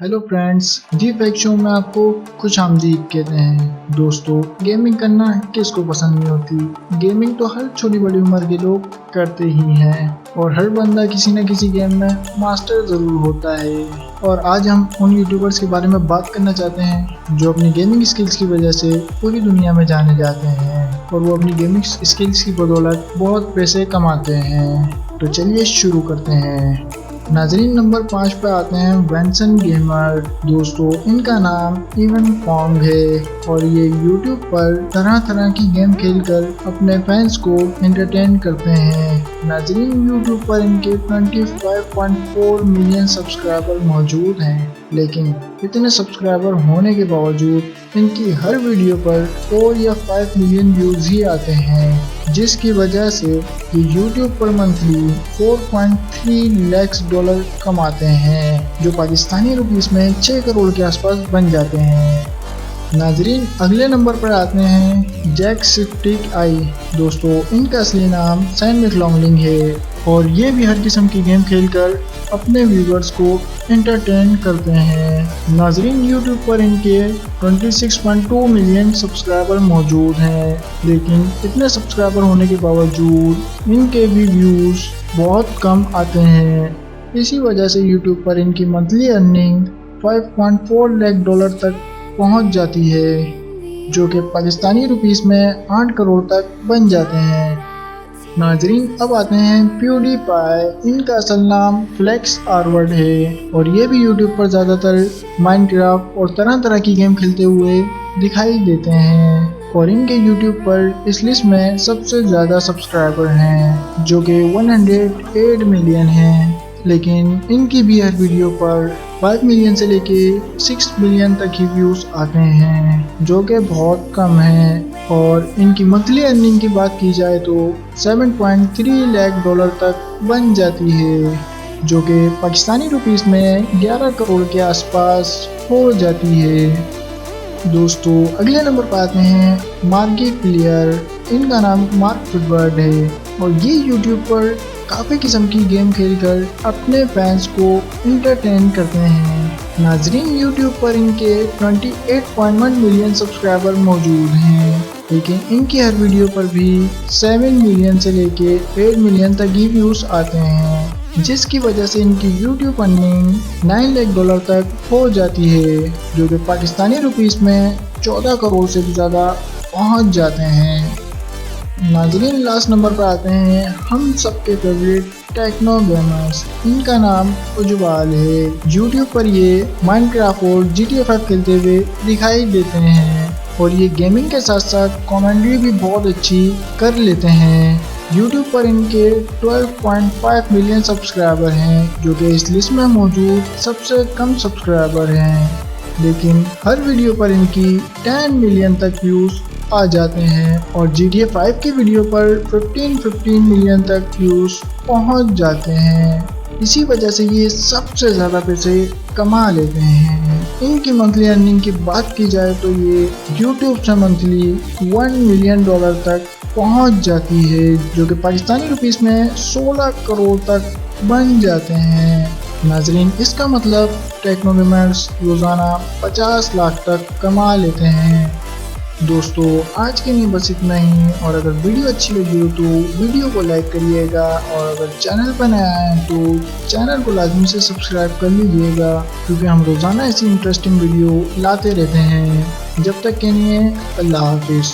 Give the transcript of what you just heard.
Hello friends, जी fact show में आपको खुश आमदीद कहते हैं। दोस्तों, गेमिंग करना किसको पसंद नहीं होती। गेमिंग तो हर छोटी बड़ी उम्र के लोग करते ही हैं और हर बंदा किसी न किसी गेम में मास्टर ज़रूर होता है। और आज हम उन यूट्यूबर्स के बारे में बात करना चाहते हैं जो अपनी गेमिंग स्किल्स की वजह से पूरी दुनिया में जाने जाते हैं और वो अपनी गेमिंग स्किल्स की बदौलत बहुत पैसे कमाते हैं। तो चलिए शुरू करते हैं। नाजरीन, नंबर 5 पे आते हैं वेंसन गेमर। दोस्तों, इनका नाम इवन फॉन्ग है और ये यूट्यूब पर तरह तरह की गेम खेलकर अपने फैंस को एंटरटेन करते हैं। नाजरीन, यूट्यूब पर इनके 25.4 मिलियन सब्सक्राइबर मौजूद हैं, लेकिन इतने सब्सक्राइबर होने के बावजूद इनकी हर वीडियो पर 4 या 5 मिलियन व्यूज ही आते हैं, जिसकी वजह से ये यूट्यूब पर मंथली 4.3 लाख डॉलर कमाते हैं, जो पाकिस्तानी रुपीस में 6 करोड़ के आसपास बन जाते हैं। नाजरीन, अगले नंबर पर आते हैं जैक्सपिटिक-आई। दोस्तों, इनका असली नाम सैम मैकलॉगलिन है और ये भी हर किस्म की गेम खेलकर अपने व्यूवर्स को एंटरटेन करते हैं। नाजरीन, यूट्यूब पर इनके 26.2 मिलियन सब्सक्राइबर मौजूद हैं, लेकिन इतने सब्सक्राइबर होने के बावजूद इनके भी व्यूज़ बहुत कम आते हैं। इसी वजह से यूट्यूब पर इनकी मंथली अर्निंग 5.4 लाख डॉलर तक पहुंच जाती है, जो कि पाकिस्तानी रुपीस में 8 करोड़ तक बन जाते हैं। नाजरीन, अब आते हैं प्यूडीपाई। इनका असल नाम फ्लेक्स आरवर्ड है और ये भी यूट्यूब पर ज़्यादातर माइनक्राफ्ट और तरह तरह की गेम खेलते हुए दिखाई देते हैं और इनके यूट्यूब पर इस लिस्ट में सबसे ज़्यादा सब्सक्राइबर हैं, जो कि 108 मिलियन हैं। लेकिन इनकी भी हर वीडियो पर 5 मिलियन से लेके 6 मिलियन तक ही व्यूज़ आते हैं, जो कि बहुत कम है। और इनकी मंथली अर्निंग की बात की जाए तो 7.3 लाख डॉलर तक बन जाती है, जो कि पाकिस्तानी रुपीस में 11 करोड़ के आसपास हो जाती है। दोस्तों, अगले नंबर पर आते हैं मार्की प्लेयर। इनका नाम मार्क फुटबर्ड है और ये यूट्यूब पर काफ़ी किस्म की गेम खेलकर अपने फैंस को एंटरटेन करते हैं। नाजरीन, यूट्यूब पर इनके 28.1 मिलियन सब्सक्राइबर मौजूद हैं, लेकिन इनकी हर वीडियो पर भी 7 मिलियन से लेके 8 मिलियन तक ही व्यूज़ आते हैं, जिसकी वजह से इनकी यूट्यूब अर्निंग 9 लाख डॉलर तक हो जाती है, जो कि पाकिस्तानी रुपीस में 14 करोड़ से भी ज़्यादा पहुंच जाते हैं। नाजरीन, लास्ट नंबर पर आते हैं हम सबके फेवरेट टेक्नो गेमर्स। इनका नाम उज्जवल है। यूट्यूब पर ये माइनक्राफ्ट और GTA 5 खेलते हुए दिखाई देते हैं और ये गेमिंग के साथ साथ कमेंट्री भी बहुत अच्छी कर लेते हैं। यूट्यूब पर इनके 12.5 मिलियन सब्सक्राइबर हैं, जो कि इस लिस्ट में मौजूद सबसे कम सब्सक्राइबर हैं, लेकिन हर वीडियो पर इनकी 10 मिलियन तक व्यूज़ आ जाते हैं और GTA 5 की वीडियो पर 15 मिलियन तक व्यूज़ पहुंच जाते हैं। इसी वजह से ये सबसे ज़्यादा पैसे कमा लेते हैं। इनकी मंथली अर्निंग की बात की जाए तो ये यूट्यूब से मंथली 1 मिलियन डॉलर तक पहुंच जाती है, जो कि पाकिस्तानी रुपीस में 16 करोड़ तक बन जाते हैं। नाजरीन, इसका मतलब टेक्नो गेमर्स रोज़ाना 50 लाख तक कमा लेते हैं। दोस्तों, आज के लिए बस इतना ही और अगर वीडियो अच्छी लगी हो तो वीडियो को लाइक करिएगा और अगर चैनल पर नया है तो चैनल को लाजमी से सब्सक्राइब कर लीजिएगा, क्योंकि हम रोज़ाना ऐसी इंटरेस्टिंग वीडियो लाते रहते हैं। जब तक के लिए अल्लाह हाफिज़।